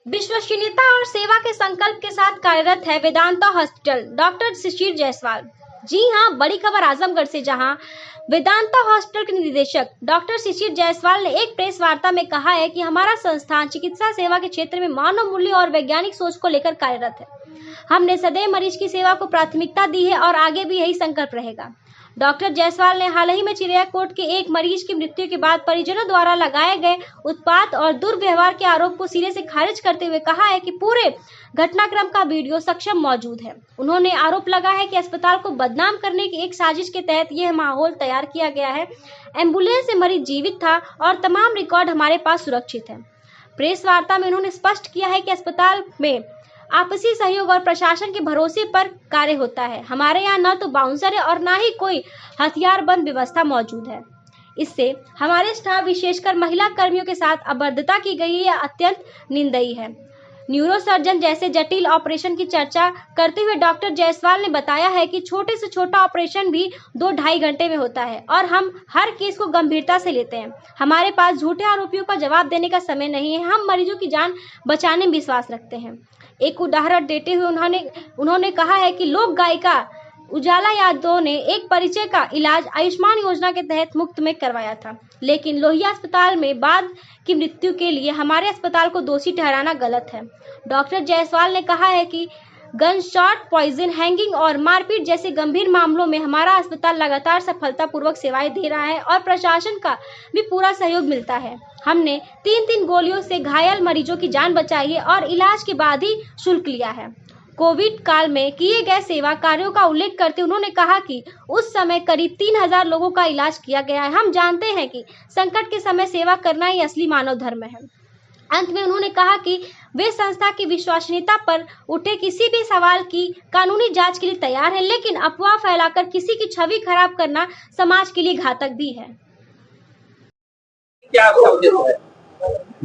विश्वसनीयता और सेवा के संकल्प के साथ कार्यरत है वेदांता हॉस्पिटल। डॉक्टर शिशिर जायसवाल। जी हां, बड़ी खबर आजमगढ़ से, जहां वेदांता हॉस्पिटल के निदेशक डॉक्टर शिशिर जायसवाल ने एक प्रेस वार्ता में कहा है कि हमारा संस्थान चिकित्सा सेवा के क्षेत्र में मानव मूल्य और वैज्ञानिक सोच को लेकर कार्यरत है। हमने सदैव मरीज की सेवा को प्राथमिकता दी है और आगे भी यही संकल्प रहेगा। डॉक्टर जायसवाल ने हाल ही में चिड़ियाकोट के एक मरीज की मृत्यु के बाद परिजनों द्वारा लगाए गए उत्पात और दुर्व्यवहार के आरोप को सिरे से खारिज करते हुए कहा है कि पूरे घटनाक्रम का वीडियो सक्षम मौजूद है। उन्होंने आरोप लगाया है कि अस्पताल को बदनाम करने की एक साजिश के तहत यह माहौल तैयार किया गया है। एम्बुलेंस से मरीज जीवित था और तमाम रिकॉर्ड हमारे पास सुरक्षित है। प्रेस वार्ता में उन्होंने स्पष्ट किया है कि अस्पताल में आपसी सहयोग और प्रशासन के भरोसे पर कार्य होता है। हमारे यहाँ न तो बाउंसर है और न ही कोई हथियारबंद व्यवस्था मौजूद है। इससे हमारे स्टाफ विशेषकर महिला कर्मियों के साथ अभद्रता की गई है, अत्यंत निंदनीय है। न्यूरोसर्जन जैसे जटिल ऑपरेशन की चर्चा करते हुए डॉक्टर जायसवाल ने बताया है कि छोटे से छोटा ऑपरेशन भी 2-2.5 घंटे में होता है और हम हर केस को गंभीरता से लेते हैं। हमारे पास झूठे आरोपियों का जवाब देने का समय नहीं है। हम मरीजों की जान बचाने में विश्वास रखते हैं। एक उदाहरण देते हुए उन्होंने कहा है कि लोक गायिका उजाला यादव ने एक परिचय का इलाज आयुष्मान योजना के तहत मुफ्त में करवाया था, लेकिन लोहिया अस्पताल में बाद की मृत्यु के लिए हमारे अस्पताल को दोषी ठहराना गलत है। डॉक्टर जायसवाल ने कहा है कि गन शॉट, पॉइजन, हैंगिंग और मारपीट जैसे गंभीर मामलों में हमारा अस्पताल लगातार सफलतापूर्वक सेवाएं दे रहा है और प्रशासन का भी पूरा सहयोग मिलता है। हमने 3-3 गोलियों से घायल मरीजों की जान बचाई है और इलाज के बाद ही शुल्क लिया है। कोविड काल में किए गए सेवा कार्यों का उल्लेख करते उन्होंने कहा कि उस समय करीब 3000 लोगों का इलाज किया गया है। हम जानते हैं कि संकट के समय सेवा करना ही असली मानव धर्म है। अंत में उन्होंने कहा कि वे संस्था की विश्वसनीयता पर उठे किसी भी सवाल की कानूनी जांच के लिए तैयार है, लेकिन अफवाह फैलाकर किसी की छवि खराब करना समाज के लिए घातक भी है। क्या उद्देश्य है?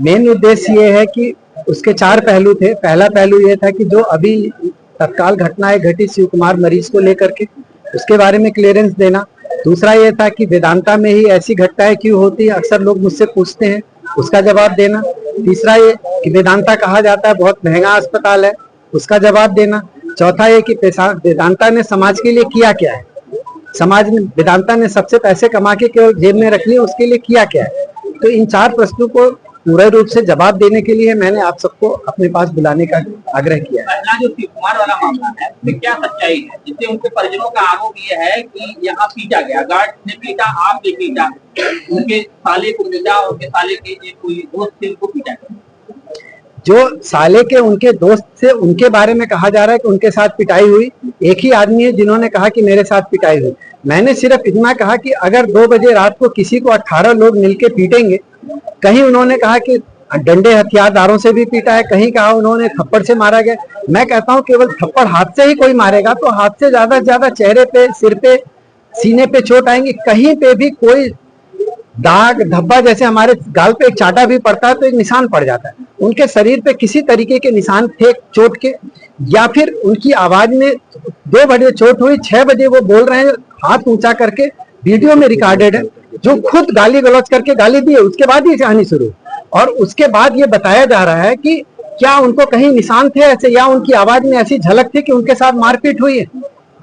मेन उद्देश्य ये है कि उसके 4 पहलू थे। पहला पहलू ये था कि जो अभी तत्काल घटनाएं घटी शिव कुमार मरीज को लेकर के, उसके बारे में क्लियरेंस देना। दूसरा ये था कि वेदांता में ही ऐसी घटनाएं क्यों होती है, अक्सर लोग मुझसे पूछते हैं, उसका जवाब देना। तीसरा ये कि वेदांता कहा जाता है बहुत महंगा अस्पताल है, उसका जवाब देना। चौथा ये कि वेदांता ने समाज के लिए किया क्या है, समाज में वेदांता ने सबसे पैसे कमा के केवल जेब में रख लिए, उसके लिए किया क्या है। तो इन 4 प्रश्नों को पूरे रूप से जवाब देने के लिए मैंने आप सबको अपने पास बुलाने का आग्रह किया है। जो शिव कुमार वाला मामला है, उसमें क्या सच्चाई है, जिससे उनके परिजनों का आरोप ये है कि यहाँ पीटा गया, गार्ड ने पीटा, आपने पीटा, उनके साले को पीटा, उनके साले के कोई दोस्त थे उनको पीटा गया। जो साले के उनके दोस्त से उनके बारे में कहा जा रहा है कि उनके साथ पिटाई हुई। एक ही आदमी है जिन्होंने कहा कि मेरे साथ पिटाई हुई। मैंने सिर्फ इतना कहा कि अगर 2 बजे रात को किसी को 18 लोग मिलके पीटेंगे, कहीं उन्होंने कहा कि डंडे हथियारदारों से भी पीटा है, कहीं कहा उन्होंने थप्पड़ से मारा गया। मैं कहता हूं केवल थप्पड़ हाथ से ही कोई मारेगा तो हाथ से ज्यादा चेहरे पे, सिर पे, सीने पे चोट आएंगी। कहीं पे भी कोई दाग धब्बा, जैसे हमारे गाल पे एक चाटा भी पड़ता है तो एक निशान पड़ जाता है, उनके शरीर पे किसी तरीके के निशान थे चोट के, या फिर उनकी आवाज में 2 बजे चोट हुई, 6 बजे वो बोल रहे हैं हाथ ऊंचा करके, वीडियो में रिकॉर्डेड है, जो खुद गाली गलौज करके गाली दी है, उसके बाद ये कहानी शुरू। और उसके बाद ये बताया जा रहा है कि क्या उनको कहीं निशान थे ऐसे, या उनकी आवाज में ऐसी झलक थी कि उनके साथ मारपीट हुई है।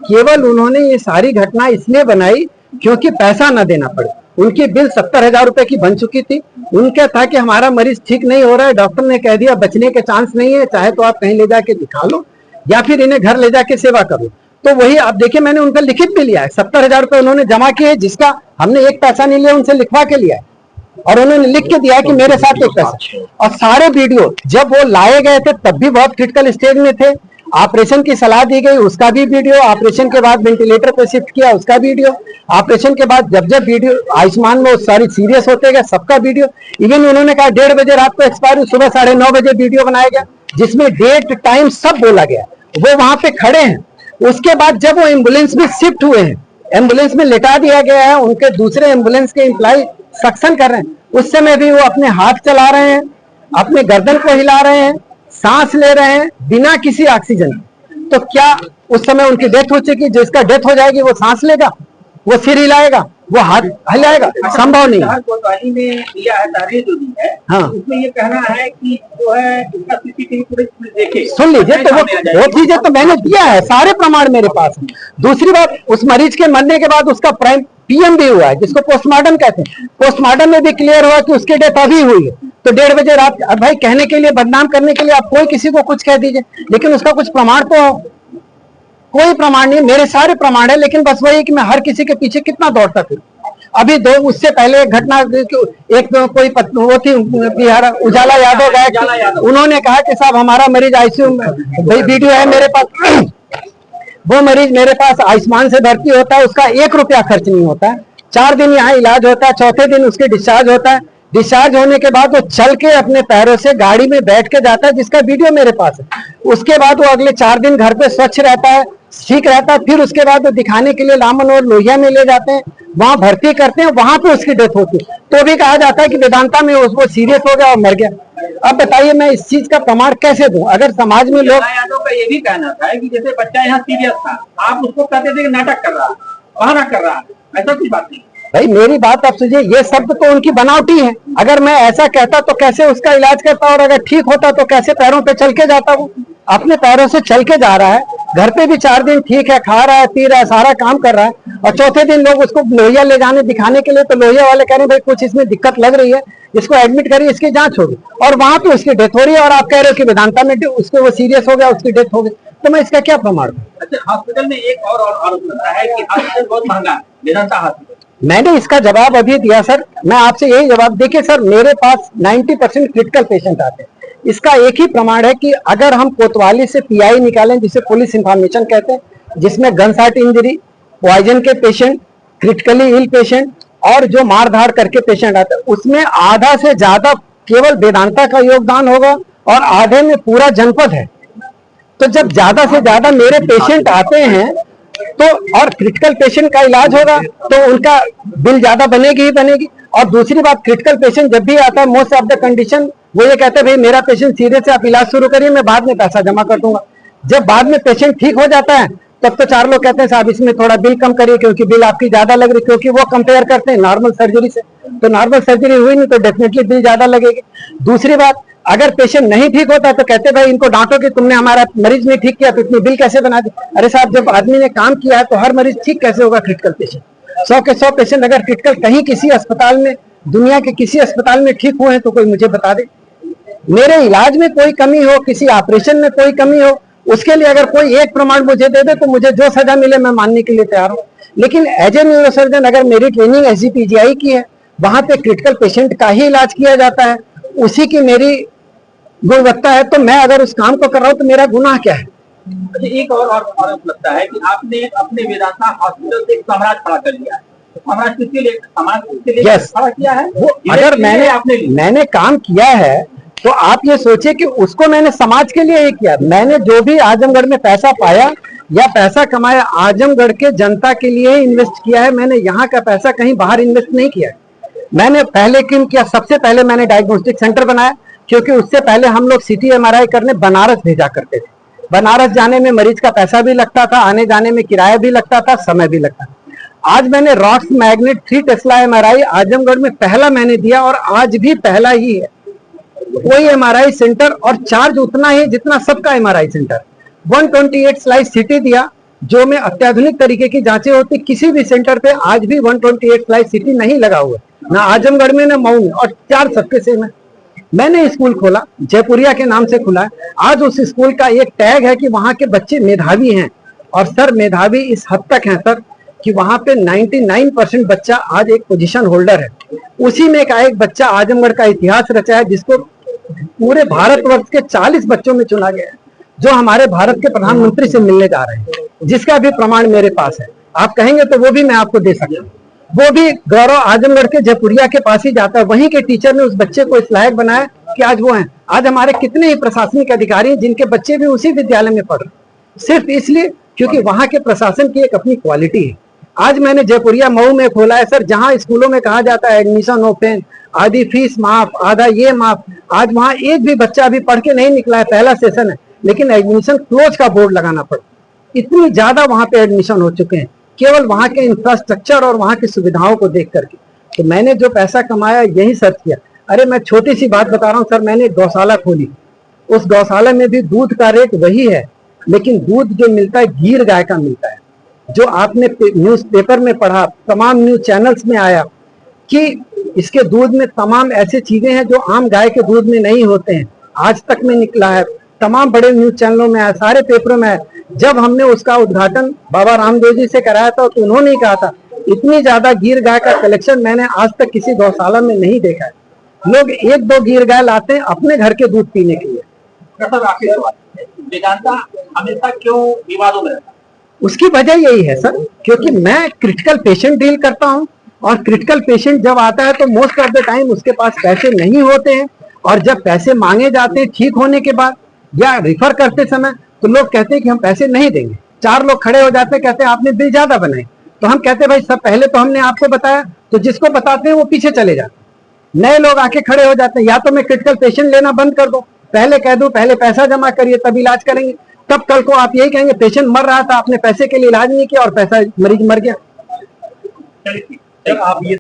केवल उन्होंने ये सारी घटना इसलिए बनाई क्योंकि पैसा न देना पड़े। उनकी बिल 70,000 रुपए की बन चुकी थी। उनका था कि हमारा मरीज ठीक नहीं हो रहा है, डॉक्टर ने कह दिया बचने के चांस नहीं है, चाहे तो आप कहीं ले जाके दिखा लो या फिर इन्हें घर ले जाके सेवा करो। तो वही आप देखिए, मैंने उनका लिखित भी लिया है, 70,000 रुपए उन्होंने जमा किए, जिसका हमने एक पैसा नहीं लिया, उनसे लिखवा के लिया है और उन्होंने लिख के दिया है कि मेरे साथ एक पैसा। और सारे वीडियो जब वो लाए गए थे तब भी बहुत क्रिटिकल स्टेज में थे। ऑपरेशन की सलाह दी गई उसका भी वीडियो, ऑपरेशन के बाद वेंटिलेटर पे शिफ्ट किया उसका वीडियो, ऑपरेशन के बाद जब वीडियो आयुष्मान में सारी सीरियस होते गए सबका वीडियो। इवन उन्होंने कहा 1:30 बजे रात को एक्सपायर, सुबह 9:30 बजे वीडियो बनाया गया जिसमें डेट टाइम सब बोला गया। वो वहां पे खड़े हैं। उसके बाद जब वो एम्बुलेंस में शिफ्ट हुए हैं, एम्बुलेंस में लेटा दिया गया है, उनके दूसरे एम्बुलेंस के एम्प्लॉय सक्शन कर रहे हैं, उस समय भी वो अपने हाथ चला रहे हैं, अपने गर्दन को हिला रहे हैं, सांस ले रहे हैं बिना किसी ऑक्सीजन। तो क्या उस समय उनकी डेथ हो चुकी? जिसका डेथ हो जाएगी वो सांस लेगा, वो सिर हिलाएगा, वो हाथ हिलाएगा? संभव नहीं है। कोतवाली में दिया है तारीख जो दी है, हाँ, उसमें ये कहना है कि जो है इसका सीसीटीवी फुटेज देखे, सुन लीजिए, तो वो चीजें तो मैंने दिया है, सारे प्रमाण मेरे पास है। दूसरी बात, उस मरीज के मरने के बाद उसका पीएम भी हुआ है, जिसको पोस्टमार्टम कहते हैं। पोस्टमार्टम में भी क्लियर हुआ कि उसकी डेथ अभी हुई है। तो 1:30 बजे रात, अब भाई कहने के लिए, बदनाम करने के लिए आप कोई किसी को कुछ कह दीजिए, लेकिन उसका कुछ प्रमाण तो हो। कोई प्रमाण नहीं, मेरे सारे प्रमाण है, लेकिन बस वही कि मैं हर किसी के पीछे कितना दौड़ता था। अभी उससे पहले एक घटना, एक तो कोई वो थी बिहार, उजाला यादव गए, उन्होंने कहा कि साहब हमारा मरीज आईसीयू में, भाई वीडियो है मेरे पास, वो मरीज मेरे पास आयुष्मान से भर्ती होता है, उसका 1 रुपया खर्च नहीं होता है, 4 दिन यहाँ इलाज होता है, चौथे दिन उसके डिस्चार्ज होता है। डिस्चार्ज होने के बाद वो चल के अपने पैरों से गाड़ी में बैठ के जाता है, जिसका वीडियो मेरे पास है। उसके बाद वो अगले 4 दिन घर पे स्वच्छ रहता है, ठीक रहता है। फिर उसके बाद वो दिखाने के लिए लामन और लोहिया में ले जाते हैं, वहां भर्ती करते हैं, वहां पे उसकी डेथ होती है। तो भी कहा जाता है कि वेदांता में वो सीरियस हो गया और मर गया। अब बताइए मैं इस चीज का प्रमाण कैसे दूं? अगर समाज में लोग, यादव का ये भी कहना था कि जैसे बच्चा यहाँ सीरियस था, आप उसको कहते थे कि नाटक कर रहा, बहाना कर रहा, ऐसा कुछ बात नहीं। भाई मेरी बात आप सुनिए, ये शब्द तो उनकी बनावटी है। अगर मैं ऐसा कहता तो कैसे उसका इलाज करता, और अगर ठीक होता तो कैसे पैरों पे चल के जाता? वो अपने पैरों से चल के जा रहा है, घर पे भी 4 दिन ठीक है, खा रहा है, पी रहा है, सारा काम कर रहा है, और चौथे दिन लोग उसको लोहिया ले जाने दिखाने के लिए, तो लोहिया वाले कह रहे हैं भाई कुछ इसमें दिक्कत लग रही है, इसको एडमिट करिए, इसकी जांच होगी, और वहां पे उसकी डेथ हो रही है, और आप कह रहे हो कि वेदांता में उसको वो सीरियस हो गया, उसकी डेथ हो गई। तो मैं इसका क्या प्रमाण दूं? अच्छा, हॉस्पिटल में एक और आरोप लगता है कि हॉस्पिटल बहुत महंगा है, वेदांता हॉस्पिटल। मैंने इसका जवाब अभी दिया सर। मैं आपसे यही जवाब, देखिए सर, मेरे पास 90% क्रिटिकल पेशेंट आते हैं। इसका एक ही प्रमाण है कि अगर हम कोतवाली से पीआई निकालें, जिसे पुलिस इंफॉर्मेशन कहते हैं, जिसमें गनशॉट इंजरी, पॉइजन के पेशेंट, क्रिटिकली इल पेशेंट, और जो मार धाड़ करके पेशेंट आते हैं, उसमें आधा से ज्यादा केवल वेदांता का योगदान होगा, और आधे में पूरा जनपद है। तो जब ज्यादा से ज्यादा मेरे पेशेंट आते हैं तो, और क्रिटिकल पेशेंट का इलाज होगा, तो उनका बिल ज्यादा बनेगी ही बनेगी। और दूसरी बात, क्रिटिकल पेशेंट जब भी आता है, मोस्ट ऑफ द कंडीशन वो ये कहते हैं भाई मेरा पेशेंट सीरियस है, आप इलाज शुरू करिए, मैं बाद में पैसा जमा कर दूंगा। जब बाद में पेशेंट ठीक हो जाता है, तब तो 4 लोग कहते हैं साहब इसमें थोड़ा बिल कम करिए, क्योंकि बिल आपकी ज्यादा लग रही, क्योंकि वो कंपेयर करते हैं नॉर्मल सर्जरी से। तो नॉर्मल सर्जरी हुई नहीं तो डेफिनेटली बिल ज्यादा लगेगी। दूसरी बात, अगर पेशेंट नहीं ठीक होता तो कहते भाई इनको डांटो कि तुमने हमारा मरीज नहीं ठीक किया, तो इतनी बिल कैसे बना दी? अरे साहब, जब आदमी ने काम किया है तो हर मरीज ठीक कैसे होगा? क्रिटिकल पेशेंट 100 के 100 पेशेंट अगर क्रिटिकल कहीं किसी अस्पताल में, दुनिया के किसी अस्पताल में ठीक हुए हैं तो कोई मुझे बता दे। मेरे इलाज में कोई कमी हो, किसी ऑपरेशन में कोई कमी हो, उसके लिए अगर कोई एक प्रमाण मुझे दे दे तो मुझे जो सजा मिले मैं मानने के लिए तैयार हूं। लेकिन एज ए न्यूरोसर्जन, अगर मेरी ट्रेनिंग एसजीपीजीआई की है, वहां पे क्रिटिकल पेशेंट का ही इलाज किया जाता है, उसी की मेरी गुणवत्ता है, तो मैं अगर उस काम को कर रहा हूं तो मेरा गुनाह क्या है? अच्छा, एक और आरोप लगता है कि आपने अपने वेदांता हॉस्पिटल से एक साम्राज्य खड़ा कर लिया है। तो साम्राज्य किसके लिए, समाज किसके लिए खड़ा किया है? वो अगर मैंने काम किया है तो आप ये सोचिए कि उसको मैंने समाज के लिए ही किया। मैंने जो भी आजमगढ़ में पैसा पाया या पैसा कमाया, आजमगढ़ के जनता के लिए ही इन्वेस्ट किया है। मैंने यहाँ का पैसा कहीं बाहर इन्वेस्ट नहीं किया। मैंने पहले क्यों किया? सबसे पहले मैंने डायग्नोस्टिक सेंटर बनाया, क्योंकि उससे पहले हम लोग सिटी एमआरआई करने बनारस भेजा करते थे। बनारस जाने में मरीज का पैसा भी लगता था, आने जाने में किराया भी लगता था, समय भी लगता था। आज मैंने rocks magnet 3 Tesla MRI Azamgarh में पहला मैंने दिया, और आज भी पहला ही है। कोई एमआरआई सेंटर, और चार्ज उतना ही जितना सबका एमआरआई सेंटर। 128 स्लाइस सिटी दिया, जो में अत्याधुनिक तरीके की जांचें होती। किसी भी सेंटर पे आज भी 128 स्लाइस सिटी नहीं लगा हुआ, ना आजमगढ़ में ना मऊ में, और 4 सबके सेम है। मैंने स्कूल खोला, जयपुरिया के नाम से खुला। आज उस स्कूल का एक टैग है कि वहां के बच्चे मेधावी हैं, और सर मेधावी इस हद तक हैं सर कि वहां पे 99% बच्चा आज एक पोजीशन होल्डर है। उसी में का एक बच्चा आजमगढ़ का इतिहास रचा है, जिसको पूरे भारतवर्ष के 40 बच्चों में चुना गया है, जो हमारे भारत के प्रधानमंत्री से मिलने जा रहे हैं, जिसका भी प्रमाण मेरे पास है। आप कहेंगे तो वो भी मैं आपको दे सकता हूँ। वो भी गौरव आजमगढ़ के जयपुरिया के पास ही जाता है। वहीं के टीचर ने उस बच्चे को इस लायक बनाया कि आज वो हैं। आज हमारे कितने ही प्रशासनिक अधिकारी हैं जिनके बच्चे भी उसी विद्यालय में पढ़ रहे, सिर्फ इसलिए क्योंकि वहां के प्रशासन की एक अपनी क्वालिटी है। आज मैंने जयपुरिया मऊ में खोला है सर, जहां स्कूलों में कहा जाता है एडमिशन ओपन, आधी फीस माफ, आधा ये माफ। आज वहां एक भी बच्चा अभी पढ़ के नहीं निकला है, पहला सेशन है, लेकिन एडमिशन क्लोज का बोर्ड लगाना पड़ा। इतनी ज्यादा वहां पे एडमिशन हो चुके हैं, केवल वहां के इंफ्रास्ट्रक्चर और वहां की सुविधाओं को देख करके। तो मैंने जो पैसा कमाया यही सर्च किया। अरे मैं छोटी सी बात बता रहा हूँ सर, मैंने गौशाला खोली, उस गौशाला में भी दूध का रेट वही है, लेकिन दूध जो मिलता है गीर गाय का मिलता है। जो आपने न्यूज़पेपर में पढ़ा, तमाम न्यूज चैनल्स में आया कि इसके दूध में तमाम ऐसी चीजें हैं जो आम गाय के दूध में नहीं होते हैं, आज तक में निकला है, तमाम बड़े न्यूज चैनलों में आया, सारे पेपरों में आया। जब हमने उसका उद्घाटन बाबा रामदेव जी से कराया था तो उन्होंने ही कहा था इतनी ज्यादा गीर गाय का कलेक्शन मैंने आज तक किसी गौशाला में नहीं देखा है। लोग एक दो गीर गाय लाते हैं अपने घर के दूध पीने के लिए। सर आखिरी सवाल, वेदांता हमेशा क्यों विवादों में रहता है? उसकी वजह यही है सर, क्योंकि मैं क्रिटिकल पेशेंट डील करता हूं और क्रिटिकल पेशेंट जब आता है तो मोस्ट ऑफ द टाइम उसके पास पैसे नहीं होते हैं, और जब पैसे मांगे जाते हैं ठीक होने के बाद या रिफर करते समय तो लोग कहते हैं कि हम पैसे नहीं देंगे। 4 लोग खड़े हो जाते हैं, कहते हैं आपने बिल ज्यादा बनाए, तो हम कहते हैं भाई सब पहले तो हमने आपको बताया, तो जिसको बताते हैं वो पीछे चले जाते हैं। नए लोग आके खड़े हो जाते हैं, या तो मैं क्रिटिकल पेशेंट लेना बंद कर दूं, पहले कह दूं पहले पैसा जमा करिए तब इलाज करेंगे, तब कल को आप यही कहेंगे पेशेंट मर रहा था आपने पैसे के लिए इलाज नहीं किया और पैसा मरीज मर गया। जब आप ये